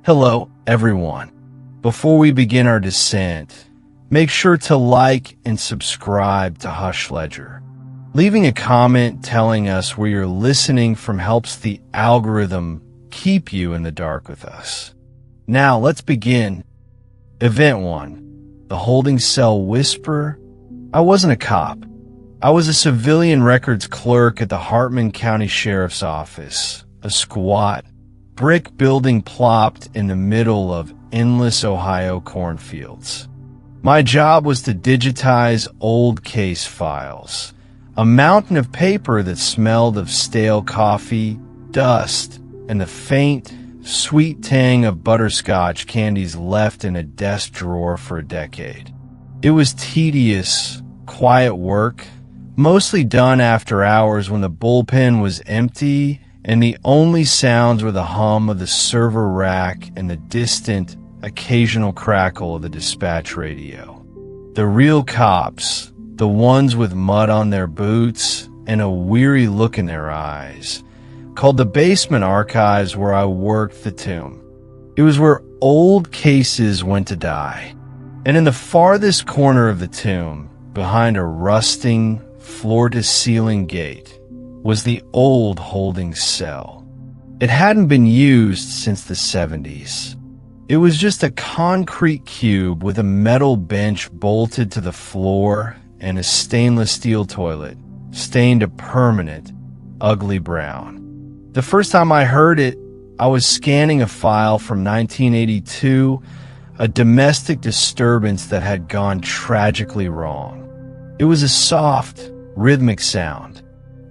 Hello, everyone. Before we begin our descent, make sure to like and subscribe to HushLedger. Leaving a comment telling us where you're listening from helps the algorithm keep you in the dark with us. Now, let's begin. Event 1. The Holding Cell Whisper. I wasn't a cop. I was a civilian records clerk at the Hartman County Sheriff's Office, a squat, brick building plopped in the middle of endless Ohio cornfields. My job was to digitize old case files, a mountain of paper that smelled of stale coffee, dust, and the faint, sweet tang of butterscotch candies left in a desk drawer for a decade. It was tedious, quiet work, mostly done after hours when the bullpen was empty and the only sounds were the hum of the server rack and the distant, occasional crackle of the dispatch radio. The real cops, the ones with mud on their boots and a weary look in their eyes, called the basement archives where I worked the tomb. It was where old cases went to die. And in the farthest corner of the tomb, behind a rusting, floor-to-ceiling gate, was the old holding cell. It hadn't been used since the 70s. It was just a concrete cube with a metal bench bolted to the floor and a stainless steel toilet, stained a permanent, ugly brown. The first time I heard it, I was scanning a file from 1982, a domestic disturbance that had gone tragically wrong. It was a soft, rhythmic sound.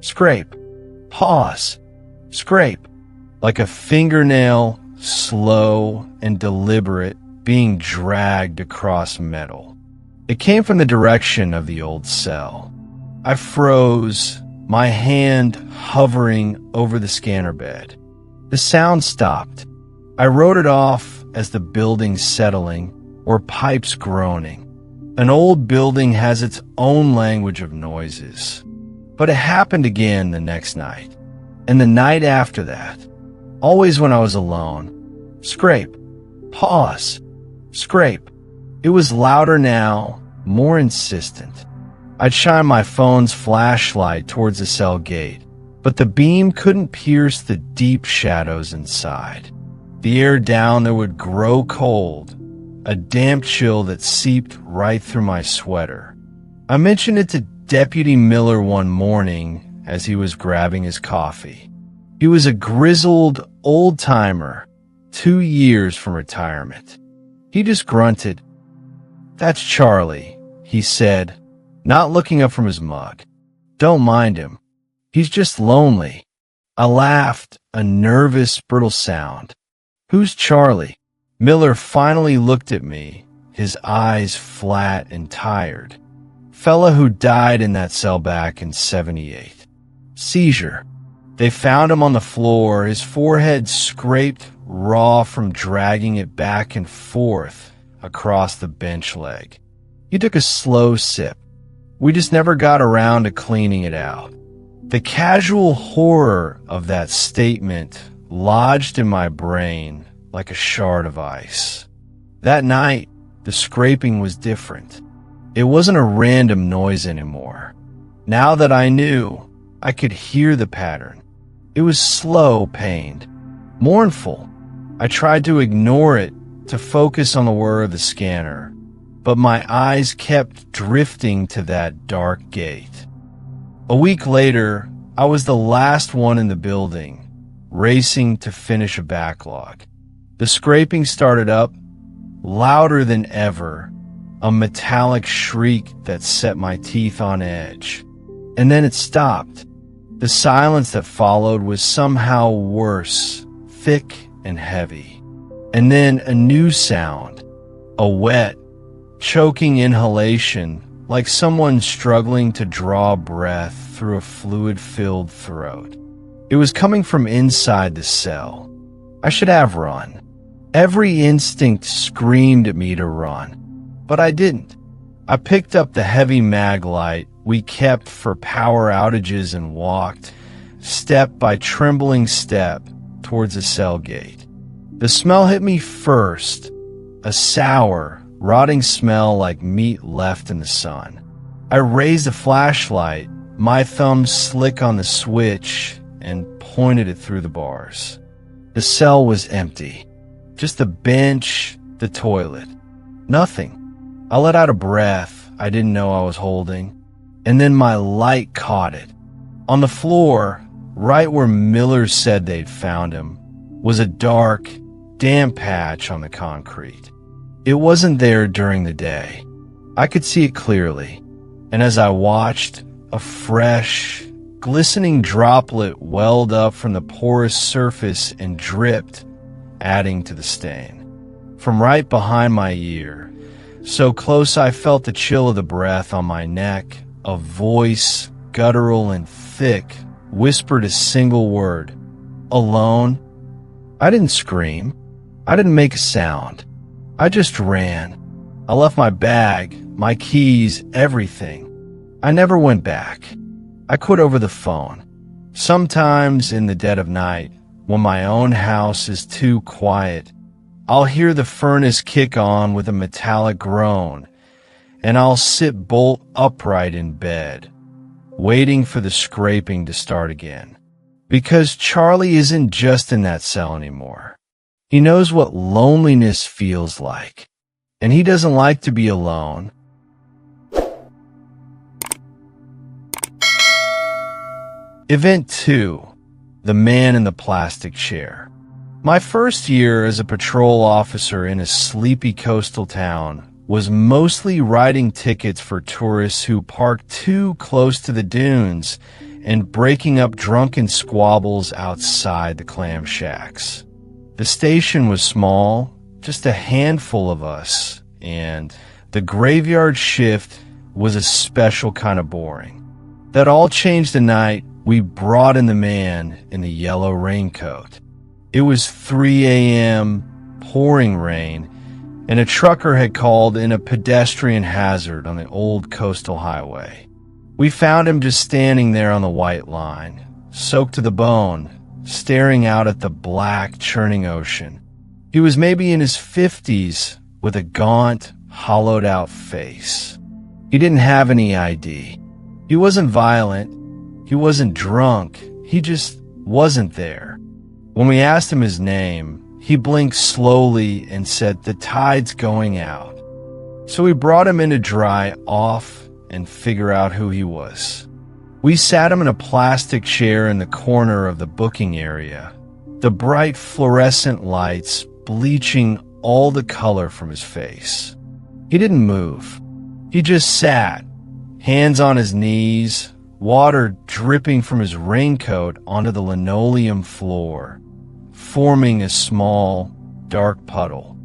Scrape, pause, scrape, like a fingernail, slow and deliberate, being dragged across metal. It came from the direction of the old cell. I froze, my hand hovering over the scanner bed. The sound stopped. I wrote it off as the building settling or pipes groaning. An old building has its own language of noises. But it happened again the next night, and the night after that, always when I was alone. Scrape, pause, scrape. It was louder now, more insistent. I'd shine my phone's flashlight towards the cell gate, but the beam couldn't pierce the deep shadows inside. The air down there would grow cold, a damp chill that seeped right through my sweater. I mentioned it to Deputy Miller one morning as he was grabbing his coffee. He was a grizzled old-timer, 2 years from retirement. He just grunted. "That's Charlie," he said, not looking up from his mug. "Don't mind him. He's just lonely." I laughed, a nervous, brittle sound. "Who's Charlie?" Miller finally looked at me, his eyes flat and tired. "Fella who died in that cell back in '78. Seizure. They found him on the floor, his forehead scraped raw from dragging it back and forth across the bench leg." He took a slow sip. "We just never got around to cleaning it out." The casual horror of that statement lodged in my brain like a shard of ice. That night, the scraping was different. It wasn't a random noise anymore. Now that I knew, I could hear the pattern. It was slow, pained, mournful. I tried to ignore it, to focus on the whir of the scanner, but my eyes kept drifting to that dark gate. A week later, I was the last one in the building, racing to finish a backlog. The scraping started up, louder than ever, a metallic shriek that set my teeth on edge. And then it stopped. The silence that followed was somehow worse, thick and heavy. And then a new sound, a wet, choking inhalation, like someone struggling to draw breath through a fluid-filled throat. It was coming from inside the cell. I should have run. Every instinct screamed at me to run. But I didn't. I picked up the heavy mag light we kept for power outages and walked, step by trembling step, towards the cell gate. The smell hit me first, a sour, rotting smell like meat left in the sun. I raised a flashlight, my thumb slick on the switch, and pointed it through the bars. The cell was empty. Just the bench, the toilet. Nothing. I let out a breath I didn't know I was holding, and then my light caught it. On the floor, right where Miller said they'd found him, was a dark, damp patch on the concrete. It wasn't there during the day. I could see it clearly, and as I watched, a fresh, glistening droplet welled up from the porous surface and dripped, adding to the stain. From right behind my ear, so close I felt the chill of the breath on my neck, a voice, guttural and thick, whispered a single word. Alone? I didn't scream. I didn't make a sound. I just ran. I left my bag, my keys, everything. I never went back. I quit over the phone. Sometimes in the dead of night, when my own house is too quiet, I'll hear the furnace kick on with a metallic groan, and I'll sit bolt upright in bed, waiting for the scraping to start again. Because Charlie isn't just in that cell anymore. He knows what loneliness feels like, and he doesn't like to be alone. Event 2. The Man in the Plastic Chair. My first year as a patrol officer in a sleepy coastal town was mostly writing tickets for tourists who parked too close to the dunes and breaking up drunken squabbles outside the clam shacks. The station was small, just a handful of us, and the graveyard shift was a special kind of boring. That all changed the night we brought in the man in the yellow raincoat. It was 3 a.m., pouring rain, and a trucker had called in a pedestrian hazard on the old coastal highway. We found him just standing there on the white line, soaked to the bone, staring out at the black, churning ocean. He was maybe in his 50s, with a gaunt, hollowed-out face. He didn't have any ID. He wasn't violent. He wasn't drunk. He just wasn't there. When we asked him his name, he blinked slowly and said, "The tide's going out." So we brought him in to dry off and figure out who he was. We sat him in a plastic chair in the corner of the booking area, the bright fluorescent lights bleaching all the color from his face. He didn't move. He just sat, hands on his knees, water dripping from his raincoat onto the linoleum floor, forming a small, dark puddle.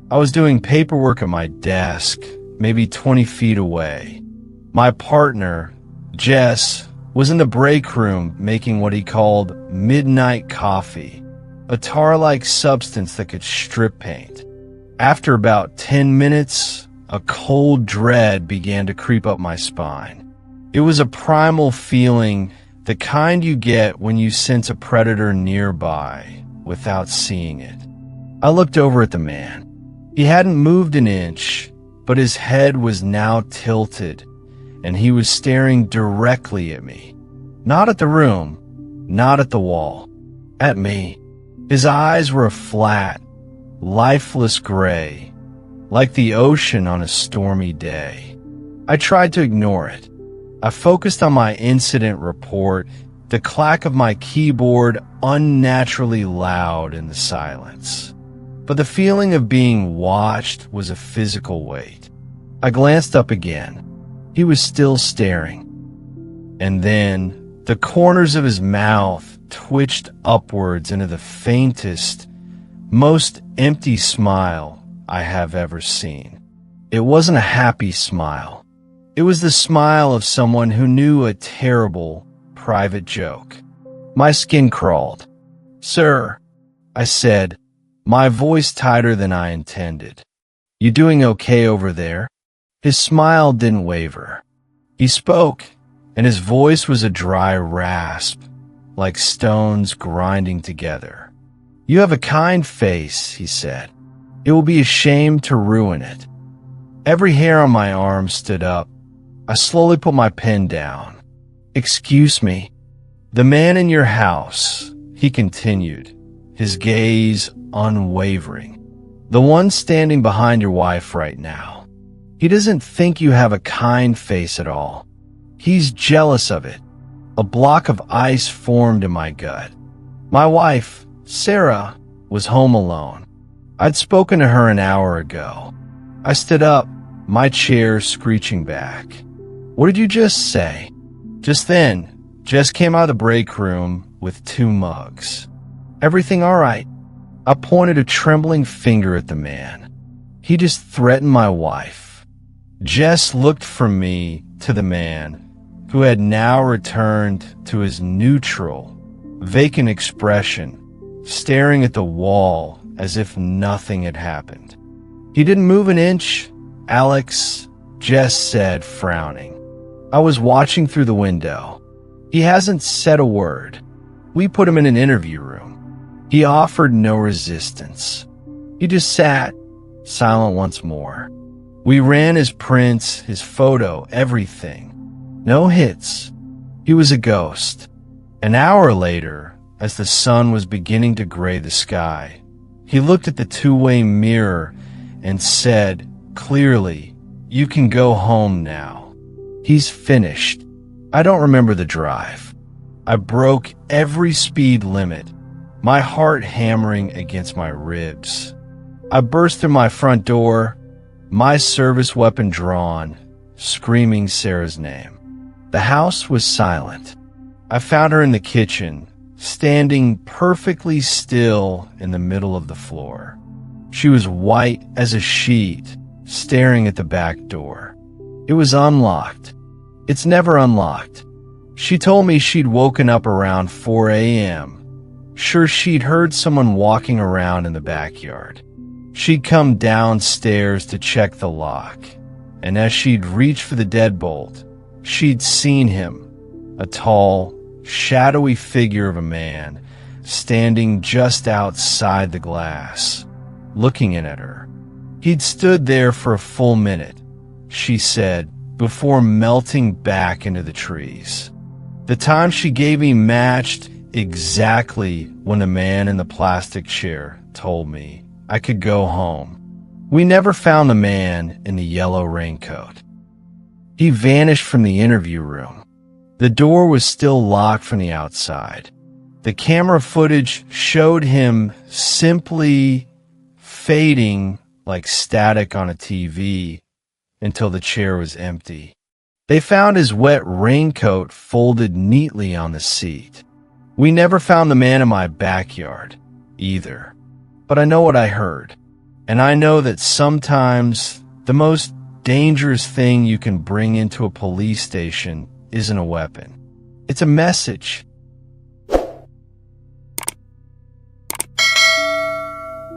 I was doing paperwork at my desk, maybe 20 feet away. My partner, Jess, was in the break room making what he called midnight coffee, a tar-like substance that could strip paint. After about 10 minutes, a cold dread began to creep up my spine. It was a primal feeling, the kind you get when you sense a predator nearby without seeing it. I looked over at the man. He hadn't moved an inch, but his head was now tilted, and he was staring directly at me. Not at the room, not at the wall, at me. His eyes were a flat, lifeless gray, like the ocean on a stormy day. I tried to ignore it. I focused on my incident report, the clack of my keyboard unnaturally loud in the silence. But the feeling of being watched was a physical weight. I glanced up again. He was still staring. And then the corners of his mouth twitched upwards into the faintest, most empty smile I have ever seen. It wasn't a happy smile. It was the smile of someone who knew a terrible, private joke. My skin crawled. "Sir," I said, my voice tighter than I intended. "You doing okay over there?" His smile didn't waver. He spoke, and his voice was a dry rasp, like stones grinding together. "You have a kind face," he said. "It will be a shame to ruin it." Every hair on my arm stood up. I slowly put my pen down. "Excuse me. The man in your house," he continued, his gaze unwavering. "The one standing behind your wife right now. He doesn't think you have a kind face at all. He's jealous of it." A block of ice formed in my gut. My wife, Sarah, was home alone. I'd spoken to her an hour ago. I stood up, my chair screeching back. "What did you just say?" Just then, Jess came out of the break room with 2 mugs. "Everything all right?" I pointed a trembling finger at the man. "He just threatened my wife." Jess looked from me to the man, who had now returned to his neutral, vacant expression, staring at the wall as if nothing had happened. "He didn't move an inch, Alex," Jess said, frowning. I was watching through the window. "He hasn't said a word. We put him in an interview room. He offered no resistance. He just sat, silent once more. We ran his prints, his photo, everything. No hits. He was a ghost." An hour later, as the sun was beginning to gray the sky, he looked at the 2-way mirror and said, clearly, "You can go home now. He's finished." I don't remember the drive. I broke every speed limit, my heart hammering against my ribs. I burst through my front door, my service weapon drawn, screaming Sarah's name. The house was silent. I found her in the kitchen, standing perfectly still in the middle of the floor. She was white as a sheet, staring at the back door. It was unlocked. It's never unlocked. She told me she'd woken up around 4 a.m., sure she'd heard someone walking around in the backyard. She'd come downstairs to check the lock, and as she'd reached for the deadbolt, she'd seen him, a tall, shadowy figure of a man, standing just outside the glass, looking in at her. He'd stood there for a full minute, she said, before melting back into the trees. The time she gave me matched exactly when the man in the plastic chair told me I could go home. We never found the man in the yellow raincoat. He vanished from the interview room. The door was still locked from the outside. The camera footage showed him simply fading like static on a TV until the chair was empty. They found his wet raincoat folded neatly on the seat. We never found the man in my backyard, either. But I know what I heard, and I know that sometimes the most dangerous thing you can bring into a police station isn't a weapon. It's a message.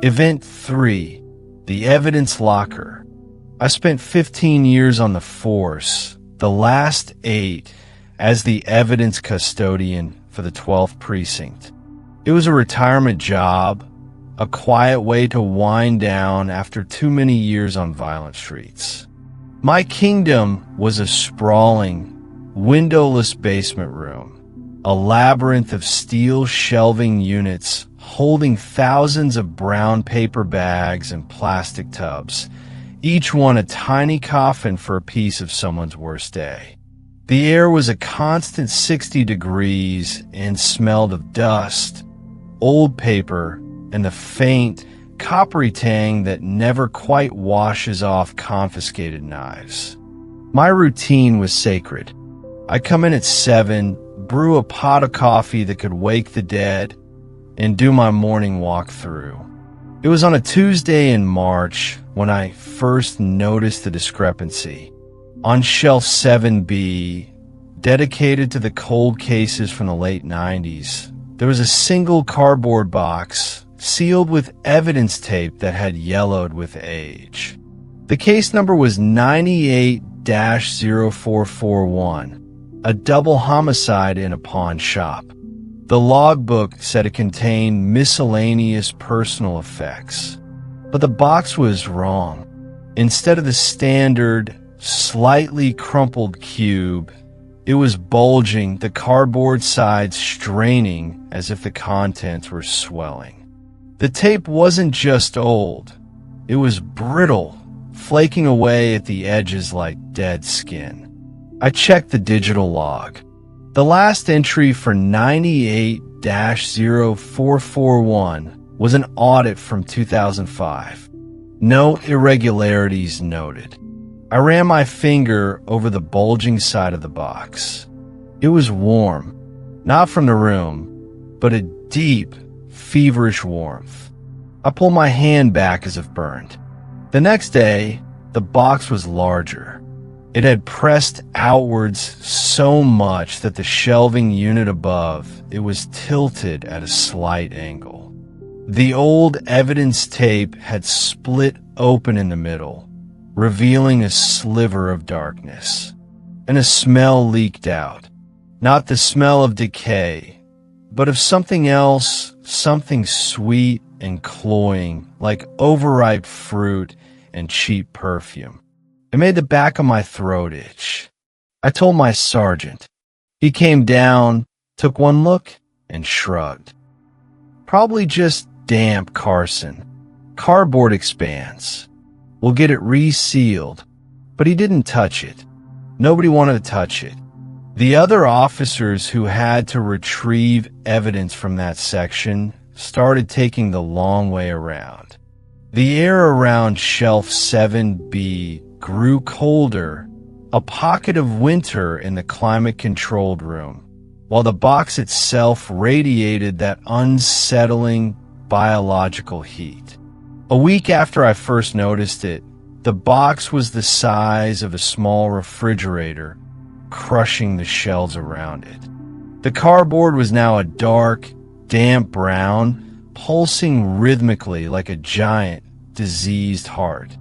Event 3. The Evidence Locker. I spent 15 years on the force, the last 8 as the evidence custodian for the 12th precinct. It was a retirement job, a quiet way to wind down after too many years on violent streets. My kingdom was a sprawling, windowless basement room, a labyrinth of steel shelving units holding thousands of brown paper bags and plastic tubs, each one a tiny coffin for a piece of someone's worst day. The air was a constant 60 degrees and smelled of dust, old paper, and the faint, coppery tang that never quite washes off confiscated knives. My routine was sacred. I'd come in at 7, brew a pot of coffee that could wake the dead, and do my morning walk through. It was on a Tuesday in March when I first noticed the discrepancy. On shelf 7B, dedicated to the cold cases from the late 90s, there was a single cardboard box sealed with evidence tape that had yellowed with age. The case number was 98-0441, a double homicide in a pawn shop. The logbook said it contained miscellaneous personal effects, but the box was wrong. Instead of the standard, slightly crumpled cube, it was bulging, the cardboard sides straining as if the contents were swelling. The tape wasn't just old, it was brittle, flaking away at the edges like dead skin. I checked the digital log. The last entry for 98-0441 was an audit from 2005. No irregularities noted. I ran my finger over the bulging side of the box. It was warm, not from the room, but a deep, feverish warmth. I pulled my hand back as if burned. The next day, the box was larger. It had pressed outwards so much that the shelving unit above it was tilted at a slight angle. The old evidence tape had split open in the middle, revealing a sliver of darkness, and a smell leaked out. Not the smell of decay, but of something else, something sweet and cloying, like overripe fruit and cheap perfume. It made the back of my throat itch. I told my sergeant. He came down, took one look, and shrugged. Probably just damp, Carson. Cardboard expands. We'll get it resealed. But he didn't touch it. Nobody wanted to touch it. The other officers who had to retrieve evidence from that section started taking the long way around. The air around Shelf 7B grew colder, a pocket of winter in the climate-controlled room, while the box itself radiated that unsettling biological heat. A week after I first noticed it, the box was the size of a small refrigerator, crushing the shelves around it. The cardboard was now a dark, damp brown, pulsing rhythmically like a giant, diseased heart.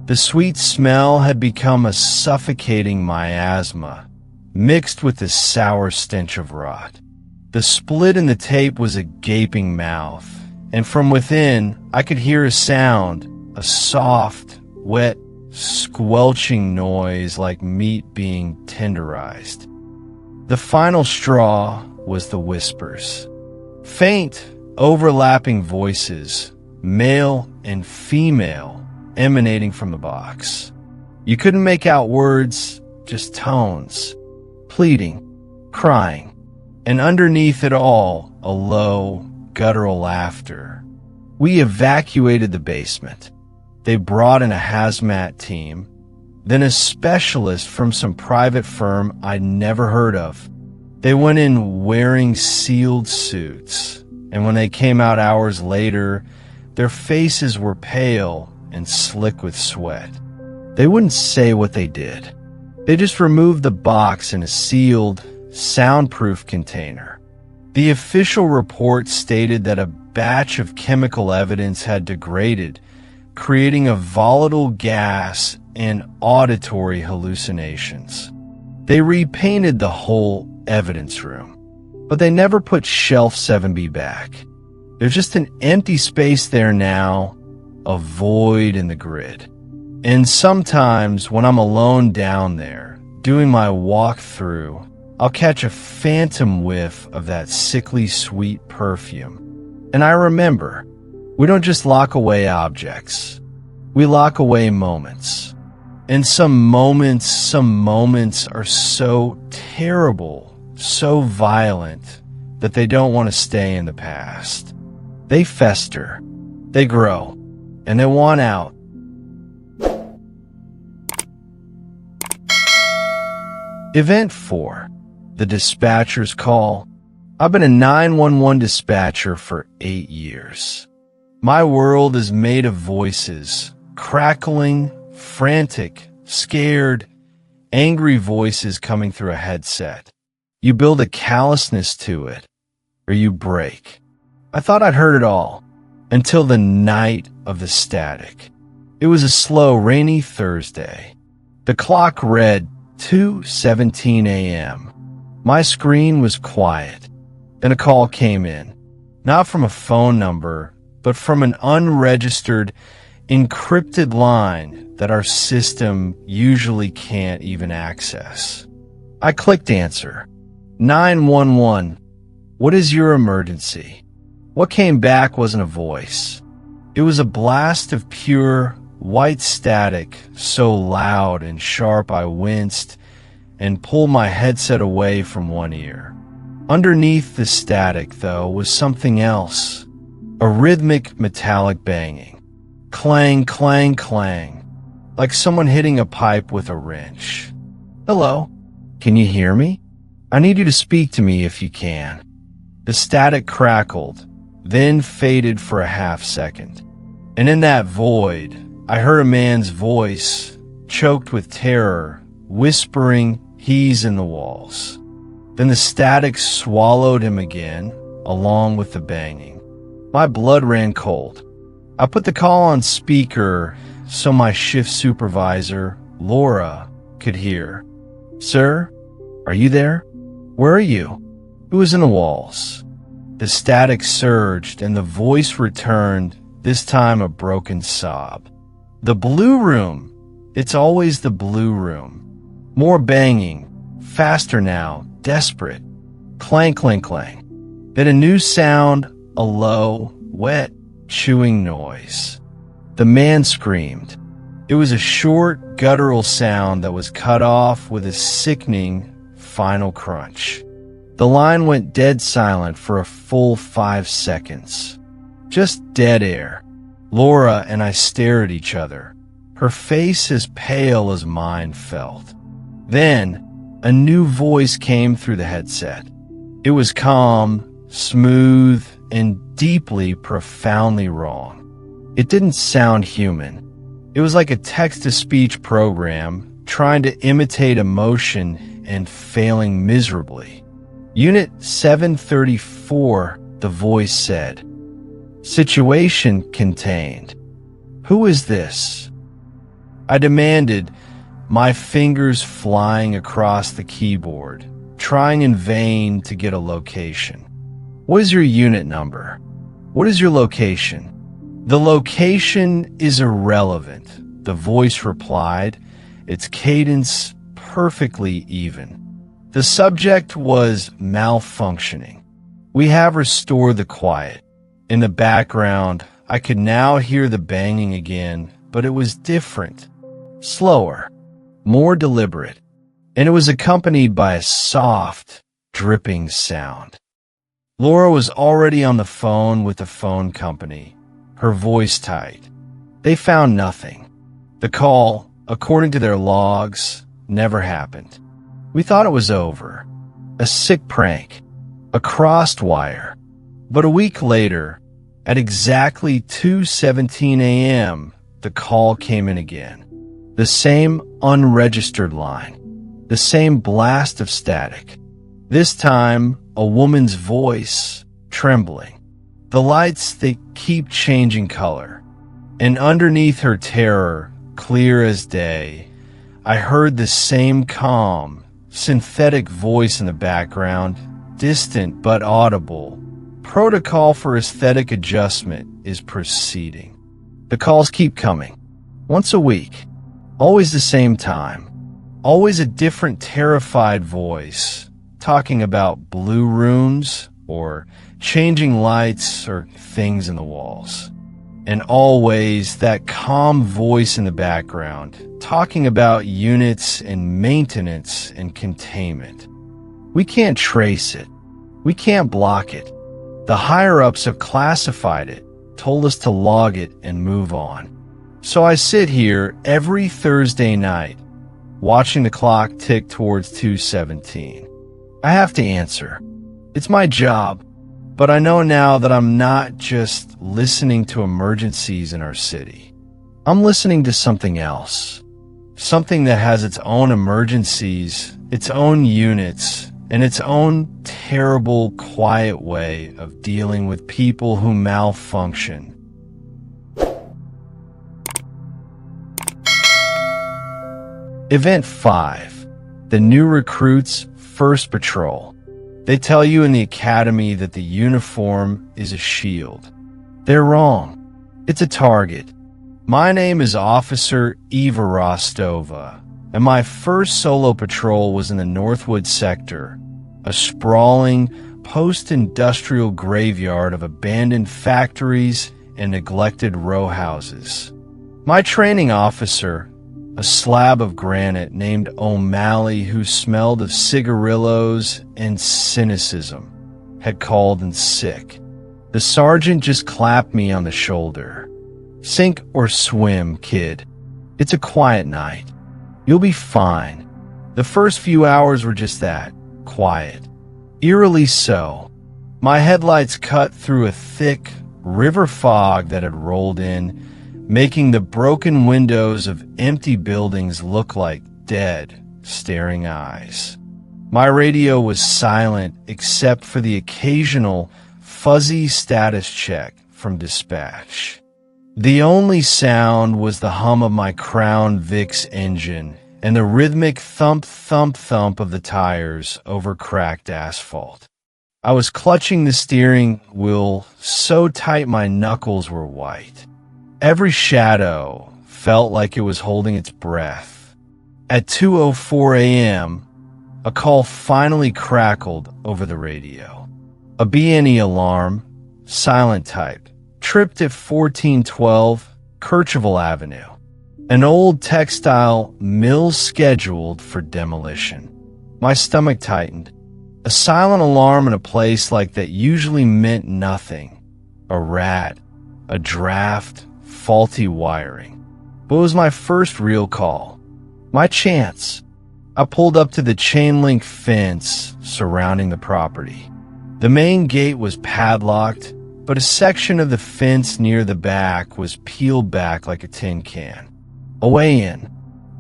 The sweet smell had become a suffocating miasma, mixed with the sour stench of rot. The split in the tape was a gaping mouth, and from within I could hear a sound, a soft, wet, squelching noise like meat being tenderized. The final straw was the whispers. Faint, overlapping voices, male and female, emanating from the box. You couldn't make out words, just tones, pleading, crying, and underneath it all, a low, guttural laughter. We evacuated the basement. They brought in a hazmat team, then a specialist from some private firm I'd never heard of. They went in wearing sealed suits, and when they came out hours later, their faces were pale and slick with sweat. They wouldn't say what they did. They just removed the box in a sealed, soundproof container. The official report stated that a batch of chemical evidence had degraded, creating a volatile gas and auditory hallucinations. They repainted the whole evidence room, but they never put Shelf 7B back. There's just an empty space there now, a void in the grid. And sometimes when I'm alone down there, doing my walkthrough, I'll catch a phantom whiff of that sickly sweet perfume. And I remember, we don't just lock away objects, we lock away moments. And some moments are so terrible, so violent, that they don't want to stay in the past. They fester, they grow, and they want out. Event 4. The dispatcher's call. I've been a 911 dispatcher for 8 years. My world is made of voices, crackling, frantic, scared, angry voices coming through a headset. You build a callousness to it, or you break. I thought I'd heard it all, until the night of the static. It was a slow, rainy Thursday. The clock read 2:17 a.m. My screen was quiet. Then a call came in, not from a phone number, but from an unregistered, encrypted line that our system usually can't even access. I clicked answer. 911. What is your emergency? What came back wasn't a voice. It was a blast of pure, white static, so loud and sharp I winced and pulled my headset away from one ear. Underneath the static, though, was something else. A rhythmic metallic banging. Clang, clang, clang. Like someone hitting a pipe with a wrench. Hello? Can you hear me? I need you to speak to me if you can. The static crackled, then faded for a half second. And in that void, I heard a man's voice, choked with terror, whispering he's in the walls. Then the static swallowed him again, along with the banging. My blood ran cold. I put the call on speaker so my shift supervisor, Laura, could hear. Sir, are you there? Where are you? Who is in the walls? The static surged and the voice returned, this time a broken sob. The blue room. It's always the blue room. More banging. Faster now. Desperate. Clang, clang, clang. Then a new sound, a low, wet, chewing noise. The man screamed. It was a short, guttural sound that was cut off with a sickening, final crunch. The line went dead silent for a full 5 seconds. Just dead air. Laura and I stared at each other, her face as pale as mine felt. Then, a new voice came through the headset. It was calm, smooth, and deeply, profoundly wrong. It didn't sound human. It was like a text-to-speech program trying to imitate emotion and failing miserably. Unit 734, the voice said. Situation contained. Who is this? I demanded, my fingers flying across the keyboard, trying in vain to get a location. What is your unit number? What is your location? The location is irrelevant, the voice replied, its cadence perfectly even. The subject was malfunctioning. We have restored the quiet. In the background, I could now hear the banging again, but it was different, slower, more deliberate, and it was accompanied by a soft, dripping sound. Laura was already on the phone with the phone company, her voice tight. They found nothing. The call, according to their logs, never happened. We thought it was over. A sick prank. A crossed wire. But a week later, at exactly 2:17 a.m., the call came in again. The same unregistered line. The same blast of static. This time, a woman's voice, trembling. The lights, they keep changing color. And underneath her terror, clear as day, I heard the same calm, synthetic voice in the background, distant but audible. Protocol for aesthetic adjustment is proceeding. The calls keep coming. Once a week. Always the same time. Always a different terrified voice, talking about blue rooms or changing lights or things in the walls. And always that calm voice in the background, talking about units and maintenance and containment. We can't trace it. We can't block it. The higher-ups have classified it, told us to log it and move on. So I sit here every Thursday night, watching the clock tick towards 2:17. I have to answer. It's my job, but I know now that I'm not just listening to emergencies in our city. I'm listening to something else. Something that has its own emergencies, its own units, and its own terrible, quiet way of dealing with people who malfunction. Event 5. The New Recruits' First Patrol. They tell you in the academy that the uniform is a shield. They're wrong. It's a target. My name is Officer Eva Rostova, and my first solo patrol was in the Northwood sector, a sprawling, post-industrial graveyard of abandoned factories and neglected row houses. My training officer, a slab of granite named O'Malley who smelled of cigarillos and cynicism, had called in sick. The sergeant just clapped me on the shoulder. "Sink or swim, kid. It's a quiet night. You'll be fine." The first few hours were just that, quiet. Eerily so. My headlights cut through a thick river fog that had rolled in, making the broken windows of empty buildings look like dead, staring eyes. My radio was silent except for the occasional fuzzy status check from dispatch. The only sound was the hum of my Crown Vic's engine and the rhythmic thump, thump, thump of the tires over cracked asphalt. I was clutching the steering wheel so tight my knuckles were white. Every shadow felt like it was holding its breath. At 2:04 a.m., a call finally crackled over the radio. A B&E alarm, silent type, tripped at 1412 Kirchville Avenue. An old textile mill scheduled for demolition. My stomach tightened. A silent alarm in a place like that usually meant nothing. A rat, a draft, faulty wiring. But it was my first real call. My chance. I pulled up to the chain-link fence surrounding the property. The main gate was padlocked, but a section of the fence near the back was peeled back like a tin can. A way in,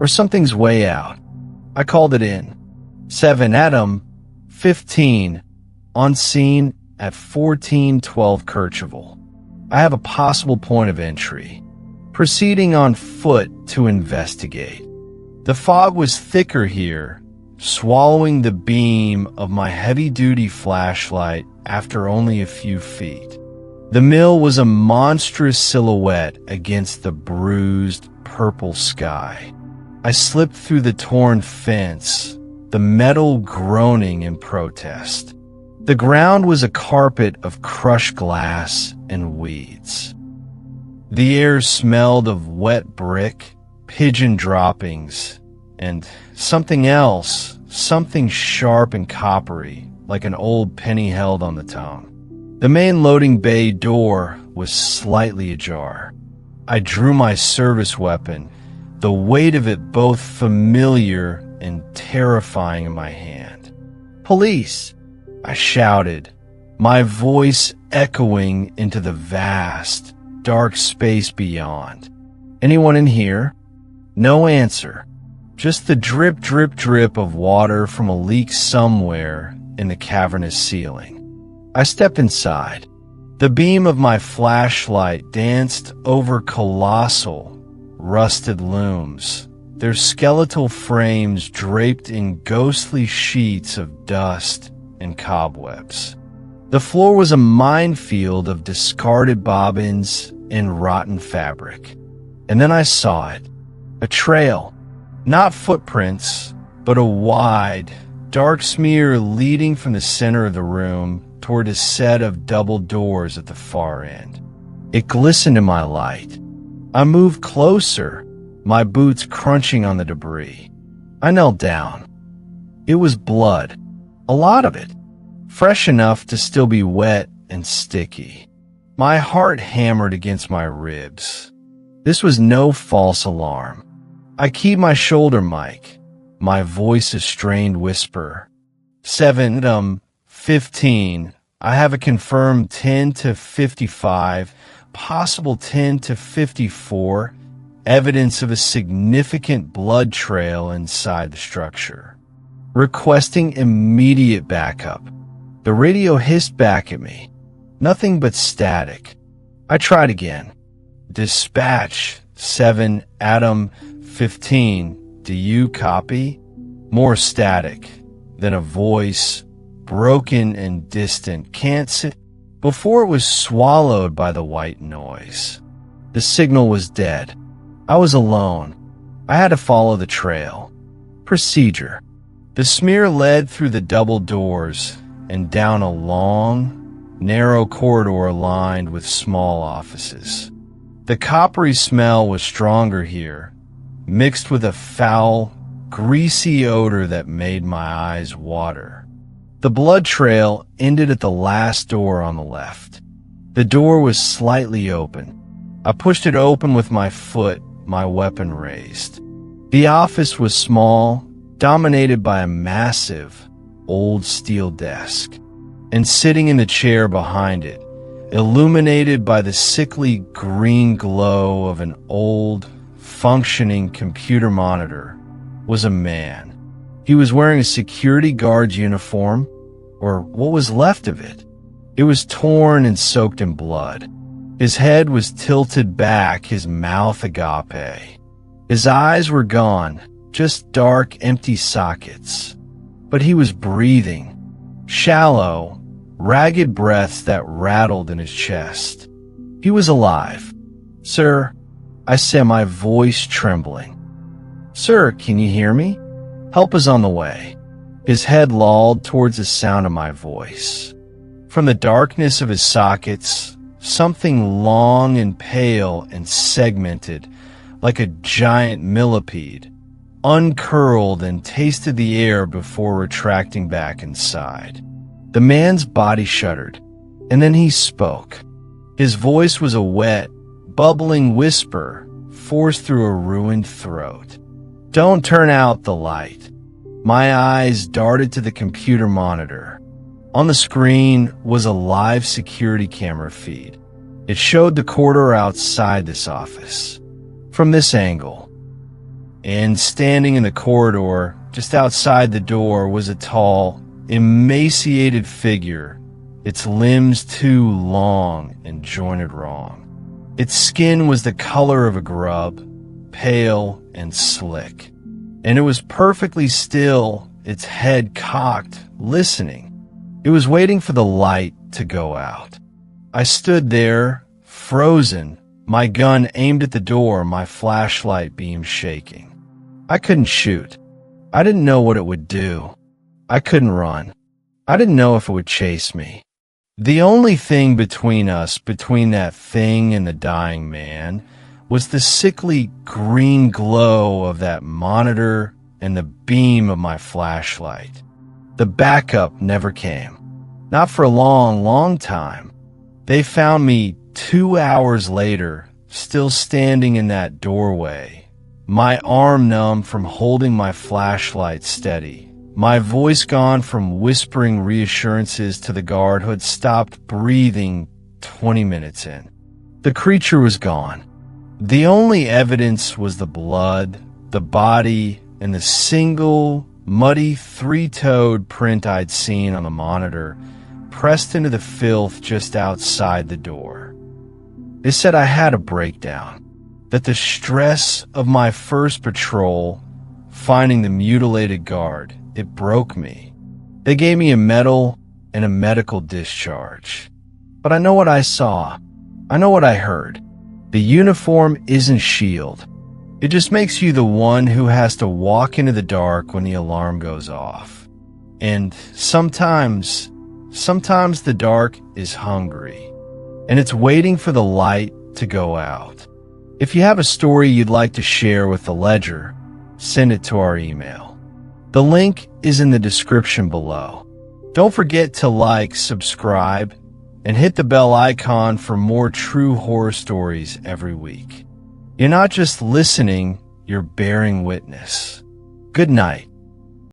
or something's way out. I called it in. 7 Adam, 15, on scene at 1412 Kirchville. I have a possible point of entry. Proceeding on foot to investigate. The fog was thicker here, swallowing the beam of my heavy-duty flashlight after only a few feet. The mill was a monstrous silhouette against the bruised, purple sky. I slipped through the torn fence, the metal groaning in protest. The ground was a carpet of crushed glass and weeds. The air smelled of wet brick, pigeon droppings, and something else, something sharp and coppery, like an old penny held on the tongue. The main loading bay door was slightly ajar. I drew my service weapon, the weight of it both familiar and terrifying in my hand. "Police!" I shouted, my voice echoing into the vast, dark space beyond. "Anyone in here?" No answer. Just the drip, drip, drip of water from a leak somewhere in the cavernous ceiling. I stepped inside. The beam of my flashlight danced over colossal, rusted looms, their skeletal frames draped in ghostly sheets of dust and cobwebs. The floor was a minefield of discarded bobbins and rotten fabric. And then I saw it. A trail. Not footprints, but a wide, dark smear leading from the center of the room toward a set of double doors at the far end. It glistened in my light. I moved closer, my boots crunching on the debris. I knelt down. It was blood. A lot of it. Fresh enough to still be wet and sticky. My heart hammered against my ribs. This was no false alarm. I keyed my shoulder mic, my voice a strained whisper. 7 15. I have a confirmed 10 to 55, possible 10 to 54, evidence of a significant blood trail inside the structure. Requesting immediate backup. The radio hissed back at me. Nothing but static. I tried again. Dispatch 7 Adam 15. Do you copy? More static, then a voice, broken and distant, can't see, before it was swallowed by the white noise. The signal was dead. I was alone. I had to follow the trail. Procedure. The smear led through the double doors and down a long, narrow corridor lined with small offices. The coppery smell was stronger here, mixed with a foul, greasy odor that made my eyes water. The blood trail ended at the last door on the left. The door was slightly open. I pushed it open with my foot, my weapon raised. The office was small, dominated by a massive, old steel desk, and sitting in the chair behind it, illuminated by the sickly green glow of an old, functioning computer monitor, was a man. He was wearing a security guard's uniform, or what was left of it. It was torn and soaked in blood. His head was tilted back, his mouth agape. His eyes were gone, just dark, empty sockets. But he was breathing, shallow, ragged breaths that rattled in his chest. He was alive. "Sir," I said, my voice trembling. "Sir, can you hear me? Help is on the way." His head lolled towards the sound of my voice. From the darkness of his sockets, something long and pale and segmented, like a giant millipede, uncurled and tasted the air before retracting back inside. The man's body shuddered, and then he spoke. His voice was a wet, bubbling whisper forced through a ruined throat. "Don't turn out the light." My eyes darted to the computer monitor. On the screen was a live security camera feed. It showed the corridor outside this office. From this angle, and standing in the corridor just outside the door, was a tall, emaciated figure, its limbs too long and jointed wrong. Its skin was the color of a grub, pale and slick, and it was perfectly still, its head cocked, listening. It was waiting for the light to go out. I stood there, frozen, my gun aimed at the door, my flashlight beam shaking. I couldn't shoot. I didn't know what it would do. I couldn't run. I didn't know if it would chase me. The only thing between us, between that thing and the dying man, was the sickly green glow of that monitor and the beam of my flashlight. The backup never came. Not for a long, long time. They found me 2 hours later, still standing in that doorway, my arm numb from holding my flashlight steady, my voice gone from whispering reassurances to the guard who had stopped breathing 20 minutes in. The creature was gone. The only evidence was the blood, the body, and the single, muddy, three-toed print I'd seen on the monitor, pressed into the filth just outside the door. They said I had a breakdown, that the stress of my first patrol, finding the mutilated guard, it broke me. They gave me a medal and a medical discharge. But I know what I saw. I know what I heard. The uniform isn't S.H.I.E.L.D. It just makes you the one who has to walk into the dark when the alarm goes off. And sometimes the dark is hungry, and it's waiting for the light to go out. If you have a story you'd like to share with the Ledger, send it to our email. The link is in the description below. Don't forget to like, subscribe, and hit the bell icon for more true horror stories every week. You're not just listening, you're bearing witness. Good night.